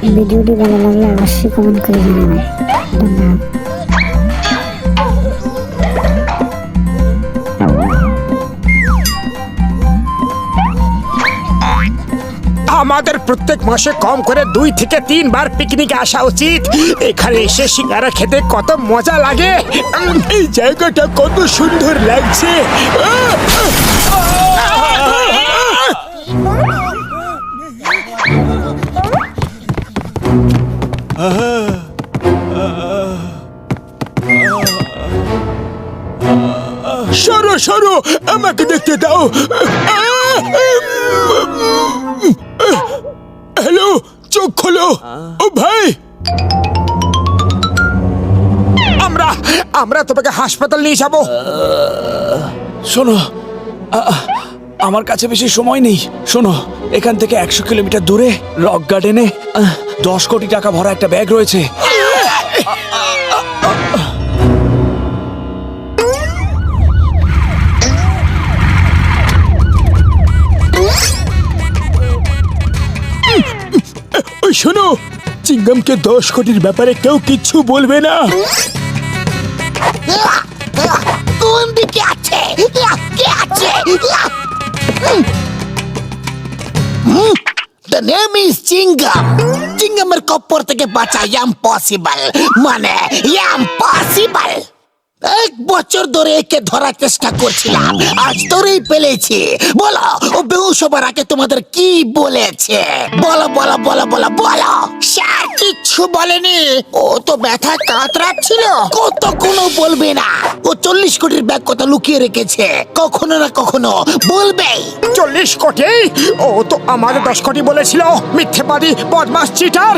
ভিডিওটি ভালো লাগলে অবশ্যই কমেন্ট করে জানাবেন। ধন্যবাদ। আমাদের প্রত্যেক মাসে কম করে 2 থেকে 3 বার পিকনিকে আসা উচিত। এখানে এসে সিঙ্গারা খেতে কত মজা লাগে। এই জায়গাটা কত সুন্দর লাগছে। সরো সরো, আমাকে দেখতে দাও। হ্যালো, চোখ খোলো। ও ভাই, আমরা তোমাকে হাসপাতাল নিয়ে যাব। শোনো, আমার কাছে বেশি সময় নেই। শোনো, এখান থেকে 100 কিলোমিটার দূরে রক গার্ডেনে 10 কোটি টাকা ভরা একটা ব্যাগ রয়েছে। ওই শোনো, চিংগামকে 10 কোটির ব্যাপারে কেউ কিচ্ছু বলবে না। কোন দিকে আছে? কে আছে? The name is চিংগাম। চিংগামের কপ্পর থেকে বাঁচা ইম্পসিবল, মানে ইম্পসিবল। 1 বছর ধরে একে ধরার চেষ্টা করছিলাম, আজ ধরেই পেলেছি। বলো, ও বেহুশ হবার আগে তোমাদের কি বলেছে? বলো বলো বলো বলো বলো। স্যার কিচ্ছু বলেনি, ও তো ব্যথা কাতরাচ্ছিল। কত কোনো বলবে না। ও 40 কোটির ব্যাগ কথা লুকিয়ে রেখেছে, কখনো না কখনো বলবে। 40 কোটি? ও তো আমাদের 10 কোটি বলেছিল। মিথ্যেবাদী, বদমাশ, চিটার।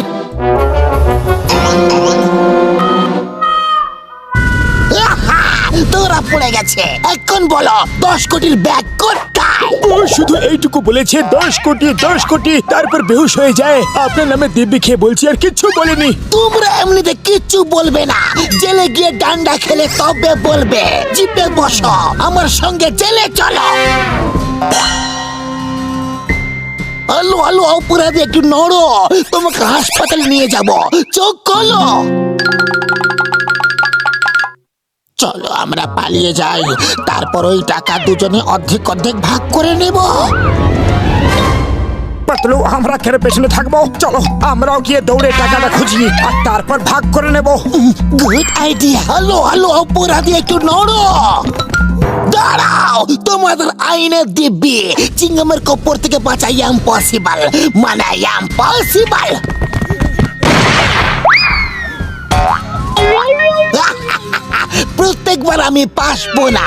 তোরা পড়ে গেছে। এখন বলো, 10 কোটির ব্যাগ কোথায়? ও শুধু এইটুকু বলেছে 10 কোটি 10 কোটি, তারপর বেহুশ হয়ে যায়। আপনার নামে দিব্যি খেয়ে বলছি, আর কিচ্ছু বলেনি। তোমরা এমনিতে কিচ্ছু বলবে না, জেলে গিয়ে ডান্ডা খেলে তবে বলবে। জিপে বসো, আমার সঙ্গে জেলে চলো। আলো আলো, অপরাধী একটু নড়ো, তোমাকে হাসপাতালে নিয়ে যাব। চোখ খোলো। চলো আমরা পালিয়ে যাই, তারপর ওই টাকা দুজনে অর্ধেক অর্ধেক ভাগ করে নেব। পাতলু, আমরা কেন পেছনে থাকবো? চলো আমরাও গিয়ে দৌড়ে টাকাটা খুঁজি, আর তারপর ভাগ করে নেব। Good idea. হ্যালো হ্যালো, অপরাধী একটু নড়ো। দাঁড়াও, তোমাদের আইনের দিব্যি। চিংগামের কপ্পর থেকে বাঁচা ইম্পসিবল, মানে ইম্পসিবল। প্রত্যেকবার আমি পাসবো না।